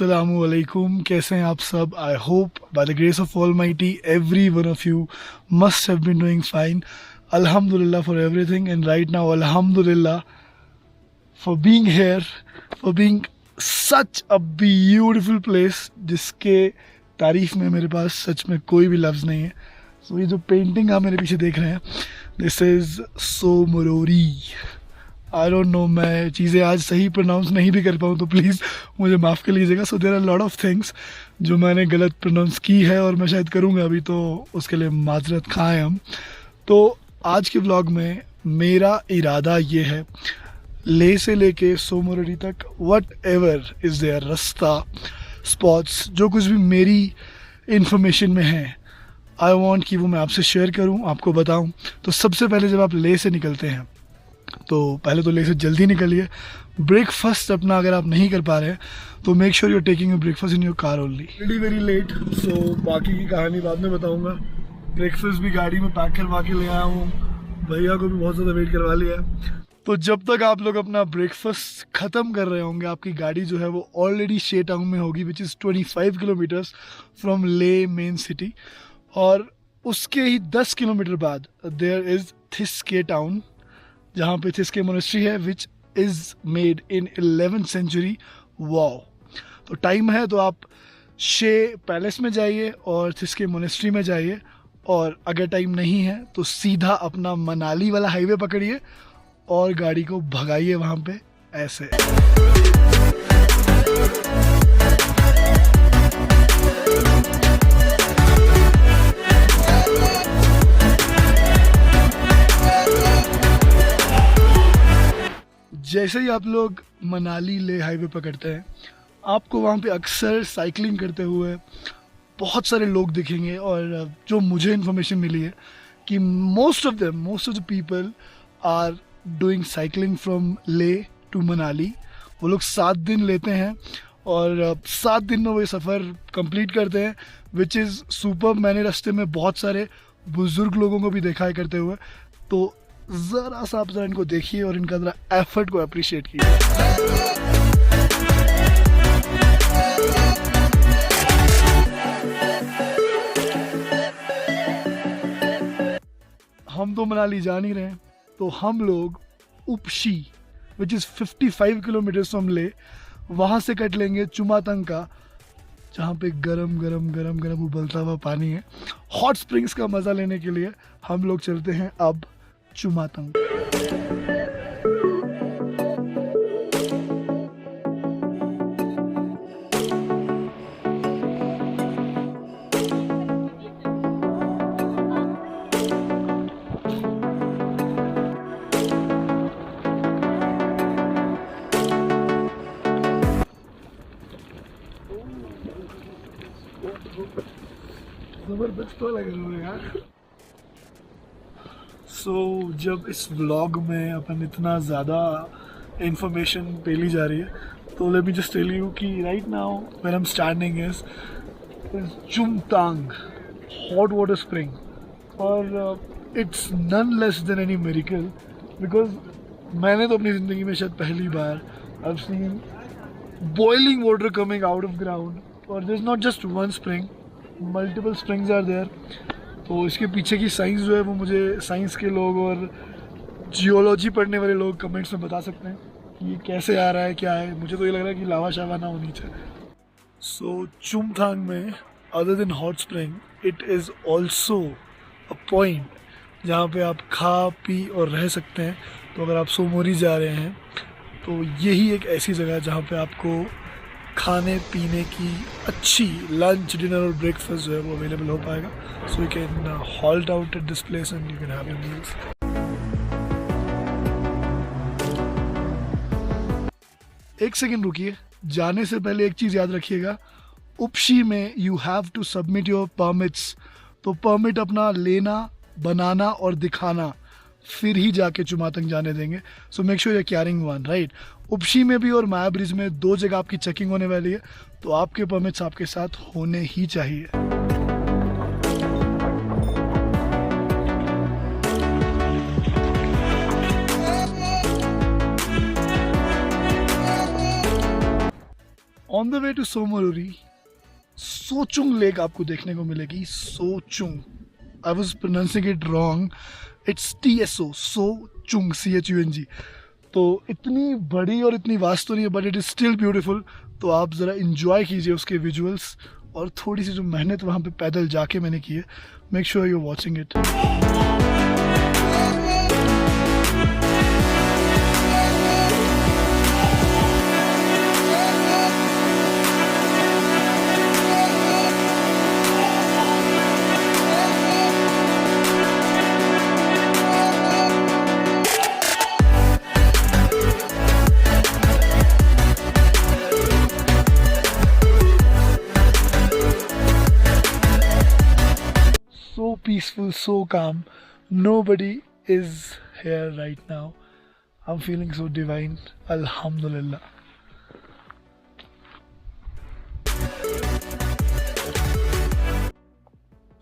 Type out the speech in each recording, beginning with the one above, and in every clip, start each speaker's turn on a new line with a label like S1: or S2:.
S1: Assalamualaikum. कैसे हैं आप सब? I hope by the grace of Almighty every one of you must have been doing fine. Alhamdulillah for everything, and right now Alhamdulillah for being here, for being such a beautiful place जिसके तारीफ में मेरे पास सच में कोई भी लफ्ज़ नहीं है. So ये जो पेंटिंग आप मेरे पीछे देख रहे हैं, this is Tsomoriri. I don't know, मैं चीज़ें आज सही प्रोनाउंस नहीं भी कर पाऊँ तो प्लीज़ मुझे माफ़ कर लीजिएगा. So there are lot of things जो मैंने गलत प्रोनाउंस की है और मैं शायद करूँगा अभी, तो उसके लिए माजरत खाएँ हम. तो आज के व्लॉग में मेरा इरादा ये है, ले से लेके सोमरोरी तक वट एवर इज़ देयर रास्ता, स्पॉट्स, जो कुछ भी मेरी इन्फॉर्मेशन में है, आई वॉन्ट कि वो मैं आपसे शेयर करूँ, आपको बताऊँ. तो सबसे पहले जब आप ले से निकलते हैं तो पहले तो ले से जल्दी निकलिए. ब्रेकफास्ट अपना अगर आप नहीं कर पा रहे हैं तो make sure you are taking your breakfast in your car only. Very late, so बाकी की कहानी बाद में बताऊंगा. ब्रेकफास्ट भी गाड़ी में पैक करवा के ले आया हूँ, भैया को भी बहुत ज़्यादा वेट करवा लिया है. तो जब तक आप लोग अपना ब्रेकफास्ट ख़त्म कर रहे होंगे, आपकी गाड़ी जो है वो ऑलरेडी शे टाउन में होगी, which is 25 kilometres from Leh main city. और उसके ही 10 किलोमीटर बाद देयर इज़ थिस्के टाउन, जहाँ पे थिस्के मोनेस्ट्री है, which is made in 11th century. Wow. तो टाइम है तो आप शे पैलेस में जाइए और थिस्के मोनेस्ट्री में जाइए, और अगर टाइम नहीं है तो सीधा अपना मनाली वाला हाईवे पकड़िए और गाड़ी को भगाइए वहाँ पे ऐसे. जैसे ही आप लोग मनाली ले हाईवे पकड़ते हैं, आपको वहाँ पे अक्सर साइकिलिंग करते हुए बहुत सारे लोग दिखेंगे. और जो मुझे इन्फॉर्मेशन मिली है कि most of the people are doing cycling from Leh to Manali. वो लोग 7 दिन लेते हैं और 7 दिन में वो ये सफ़र कंप्लीट करते हैं, विच इज़ सुपर. मैंने रास्ते में बहुत सारे बुज़ुर्ग लोगों को भी देखा है करते हुए. तो ज़रा सा आप ज़रा इनको देखिए और इनका ज़रा एफर्ट को अप्रिशिएट कीजिए. हम तो मनाली जा नहीं रहे हैं, तो हम लोग Upshi, which is 55 kilometre from ले, वहाँ से कट लेंगे चुमातंग का, जहाँ पे गरम गरम गरम गरम उबलता हुआ पानी है. हॉट स्प्रिंग्स का मज़ा लेने के लिए हम लोग चलते हैं अब चुमातंग. जबरदस्त तो लग रहा है यार. सो जब इस व्लॉग में अपन इतना ज़्यादा इंफॉर्मेशन पेली जा रही है, तो let me just tell you कि right now when I am standing is Chumathang hot water spring. और it's none less than any miracle, because मैंने तो अपनी ज़िंदगी में शायद पहली बार I have seen boiling water coming out of ground. और there is not just one spring, multiple springs are there. तो इसके पीछे की साइंस जो है वो मुझे साइंस के लोग और जियोलॉजी पढ़ने वाले लोग कमेंट्स में बता सकते हैं कि ये कैसे आ रहा है, क्या है. मुझे तो ये लग रहा है कि लावा शावा ना होनी चाहिए. सो चुमथांग में other than hot spring, it is also a point जहाँ पे आप खा पी और रह सकते हैं. तो अगर आप सोमोरी जा रहे हैं तो यही एक ऐसी जगह है जहाँ पे आपको खाने पीने की अच्छी लंच, डिनर और ब्रेकफास्ट जो है वो अवेलेबल हो पाएगा. So you can halt out at this place and you can have your meals. एक सेकेंड रुकिए, जाने से पहले एक चीज़ याद रखिएगा, उपशी में you have to submit your permits. तो परमिट अपना लेना, बनाना और दिखाना, फिर ही जाके चुमातंग जाने देंगे. So make sure you are carrying one, right. Upshi में भी और माया ब्रिज में 2 जगह आपकी चेकिंग होने वाली है, तो आपके परमिट्स आपके साथ होने ही चाहिए. On the way to Tsomoriri Tsochung lake आपको देखने को मिलेगी। Tsochung, I was pronouncing it wrong, it's TSO, Tsochung, CHUNG। तो इतनी बड़ी और इतनी वास्ट तो नहीं है, but it is still beautiful. तो आप ज़रा इंजॉय कीजिए उसके विजुअल्स और थोड़ी सी जो मेहनत वहाँ पे पैदल जाके मैंने की है। Make sure you watching it. So peaceful, so calm. Nobody is here right now. I'm feeling so divine. Alhamdulillah.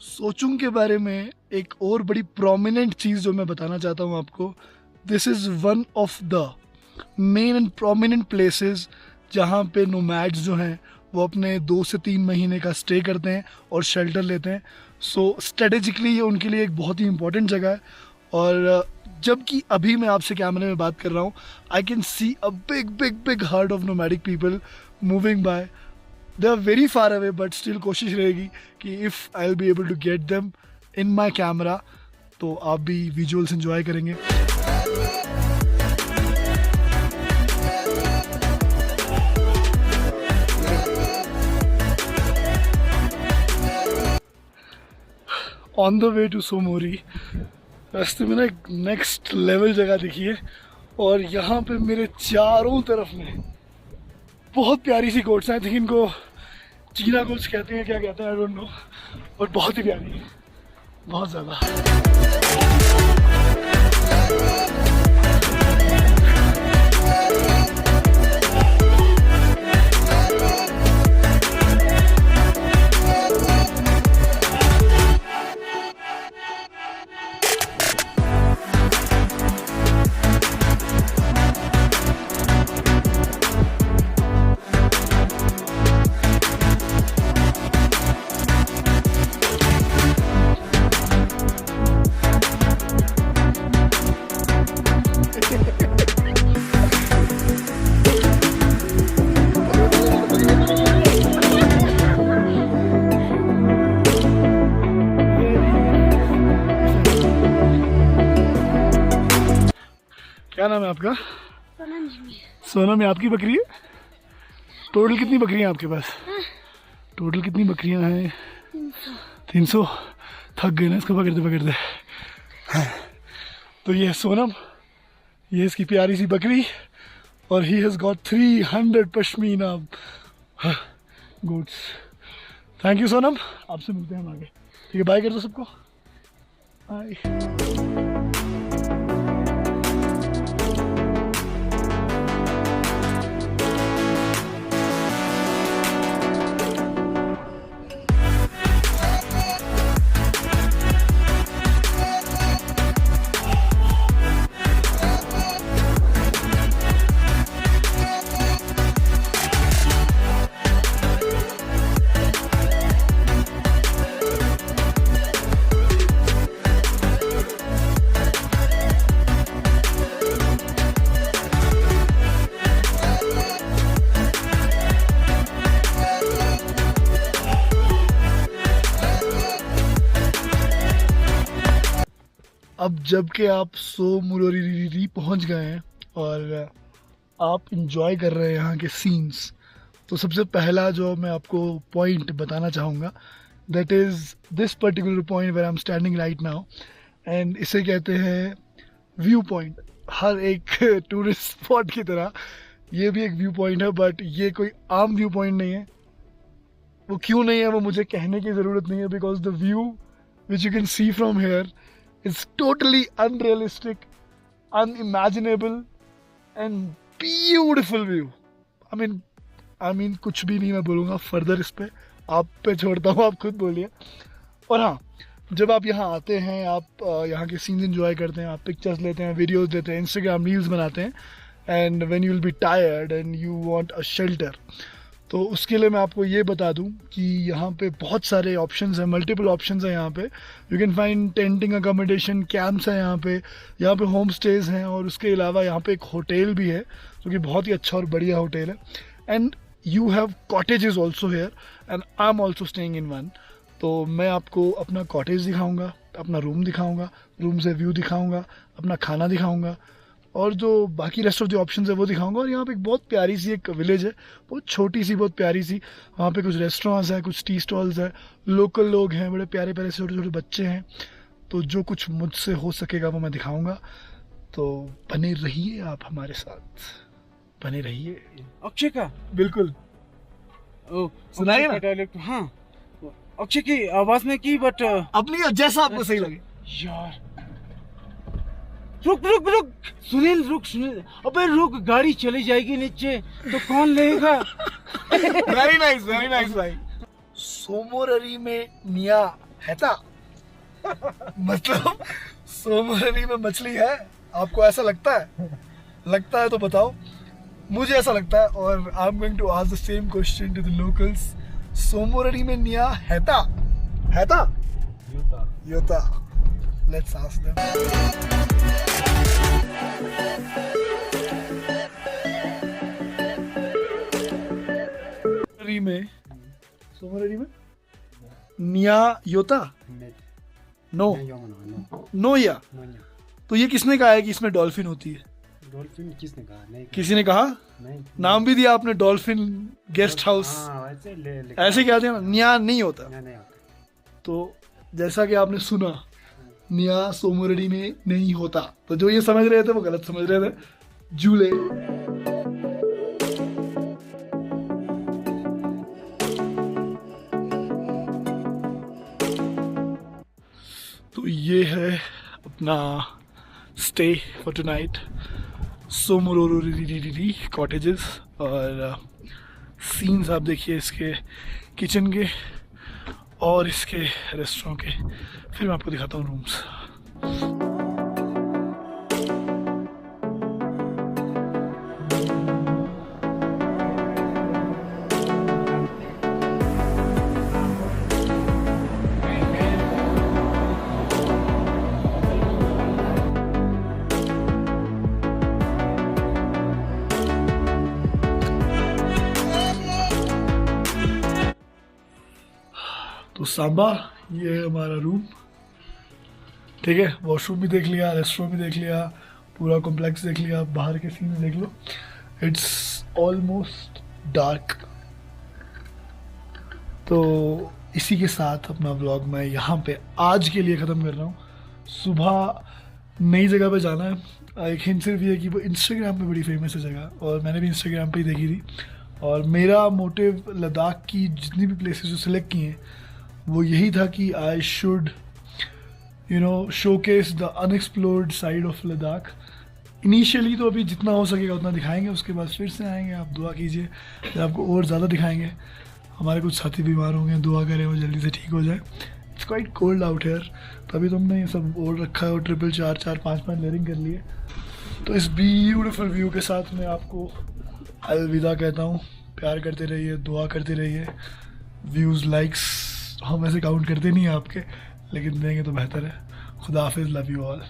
S1: सोचुंग के बारे में एक और बड़ी प्रोमिनेंट चीज़ जो मैं बताना चाहता हूँ आपको, this is one of the main and prominent places जहाँ पे नोमैड्स जो हैं वो अपने 2 से 3 महीने का स्टे करते हैं और शेल्टर लेते हैं। सो स्ट्रेटेजिकली ये उनके लिए एक बहुत ही इंपॉर्टेंट जगह है। और जबकि अभी मैं आपसे कैमरे में बात कर रहा हूँ, I can see a big big big herd of nomadic people moving by. They are very far away, but still कोशिश रहेगी कि if I will be able to get them in my camera तो आप भी visuals enjoy करेंगे। On the way to Tsomoriri रास्ते में ना एक नेक्स्ट लेवल जगह दिखी है, और यहाँ पे मेरे चारों तरफ में बहुत प्यारी सी गोट्स हैं। आई थिंक इनको चीना गोट्स कहते हैं, क्या कहते हैं, आई डोंट नो, और बहुत ही प्यारी है, बहुत ज़्यादा। क्या नाम है आपका? सोनम। आपकी बकरी है? टोटल कितनी बकरियां हैं आपके पास? टोटल कितनी बकरियां हैं? 300। थक गए ना इसको पकड़ते पकड़ते। तो ये सोनम, ये इसकी प्यारी सी बकरी, और he has got 300 pashmina goats. Thank you Sonam, आपसे मिलते हैं हम आगे। ठीक है, बाय कर दो सबको, बाय। अब जबकि आप सोमोरी पहुंच गए हैं और आप इंजॉय कर रहे हैं यहाँ के सीन्स, तो सबसे पहला जो मैं आपको पॉइंट बताना चाहूँगा, that is this particular point where I am standing right now, and इसे कहते हैं व्यू पॉइंट। हर एक टूरिस्ट स्पॉट की तरह ये भी एक व्यू पॉइंट है, बट ये कोई आम व्यू पॉइंट नहीं है। वो क्यों नहीं है वो मुझे कहने की ज़रूरत नहीं है, because the view which you can see from here is totally unrealistic, unimaginable and beautiful view. I mean कुछ भी नहीं मैं बोलूँगा फर्दर, इस पे आप पे छोड़ता हूँ, आप खुद बोलिए। और हाँ, जब आप यहाँ आते हैं, आप यहाँ के सीन्स एंजॉय करते हैं, आप पिक्चर्स लेते हैं, वीडियोस लेते हैं, इंस्टाग्राम रील्स बनाते हैं, and when you will be tired and you want a shelter, तो उसके लिए मैं आपको ये बता दूं कि यहाँ पे बहुत सारे ऑप्शंस हैं, मल्टीपल ऑप्शंस हैं यहाँ पे। You can find tenting accommodation, camps हैं यहाँ पे होम स्टेज हैं, और उसके अलावा यहाँ पे एक होटल भी है जो कि बहुत ही अच्छा और बढ़िया होटल है। And you have cottages also here and I am also staying in one. तो मैं आपको अपना कॉटेज दिखाऊँगा, अपना रूम दिखाऊँगा, रूम से व्यू दिखाऊँगा, अपना खाना दिखाऊँगा, और जो बाकी रेस्ट ऑफ द ऑप्शंस है वो दिखाऊंगा। और यहाँ पे एक बहुत प्यारी सी एक विलेज है, बहुत छोटी सी, बहुत प्यारी सी। वहाँ पे कुछ रेस्टोरेंट्स हैं, कुछ टी स्टॉल्स हैं, लोकल लोग हैं, बड़े प्यारे प्यारे छोटे छोटे बच्चे हैं। तो जो कुछ मुझसे हो सकेगा वो मैं दिखाऊंगा। तो बने रहिए आप हमारे साथ, बने रहिए।
S2: अक्षय का
S1: बिल्कुल
S2: सुनाइए ना डायलेक्ट। हाँ, अक्षय की आवाज में की, बट
S1: अपनी जैसा आपको सही लगे।
S2: यार रुक रुक रुक सुनील, रुक सुनील, अबे रुक, गाड़ी चली जाएगी नीचे तो कौन लेगा?
S1: वेरी नाइस भाई। सोमोररी में निया हैता, मतलब सोमोररी में मछली है। आपको ऐसा लगता है? लगता है तो बताओ। मुझे ऐसा लगता है, और I am going to ask the same question to the locals. Tsomoriri में निया हैता, हैता योता। Let's ask them. सोमोररी में निया योता नो नो या। तो ये किसने कहा है कि इसमें डॉल्फिन होती है?
S2: डॉल्फिन किसने कहा? नहीं,
S1: किसी ने कहा?
S2: नहीं।
S1: नाम भी दिया आपने, डॉल्फिन गेस्ट हाउस, ऐसे क्या दिया ना, निया नहीं होता। तो जैसा कि आपने सुना, निया सोमोररी में नहीं होता। तो जो ये समझ रहे थे वो गलत समझ रहे थे, जूले। तो ये है अपना स्टे फॉर टुनाइट, सोमोररी कॉटेजेस। और सीन्स आप देखिए इसके किचन के और इसके रेस्टोरेंट के, फिर मैं आपको दिखाता हूँ रूम्स। तो सांबा, ये है हमारा रूम, ठीक है। वॉशरूम भी देख लिया, रेस्टोरेंट भी देख लिया, पूरा कॉम्प्लेक्स देख लिया, बाहर के सीन देख लो। It's almost dark. तो इसी के साथ अपना व्लॉग मैं यहाँ पे आज के लिए ख़त्म कर रहा हूँ। सुबह नई जगह पे जाना है। एक हिंट सिर्फ ये कि वो इंस्टाग्राम पे बड़ी फेमस है जगह, और मैंने भी इंस्टाग्राम पे ही देखी थी। और मेरा मोटिव लद्दाख की जितनी भी प्लेसेस जो सिलेक्ट की हैं वो यही था कि I should showcase the unexplored side of Ladakh. Initially तो अभी जितना हो सकेगा उतना दिखाएंगे, उसके बाद फिर से आएंगे। आप दुआ कीजिए कि आपको और ज़्यादा दिखाएंगे। हमारे कुछ साथी बीमार होंगे, दुआ करें वो जल्दी से ठीक हो जाए। It's quite cold out here, तभी तुमने ये सब ओढ़ रखा है और 4-4 लेयरिंग कर लिए। तो इस ब्यूटीफुल व्यू के साथ मैं आपको अलविदा कहता हूँ। प्यार करते रहिए, दुआ करते रहिए। व्यूज़, लाइक्स हम ऐसे काउंट करते नहीं हैं आपके, लेकिन देंगे तो बेहतर है। खुदा हाफिज़, लव यू ऑल।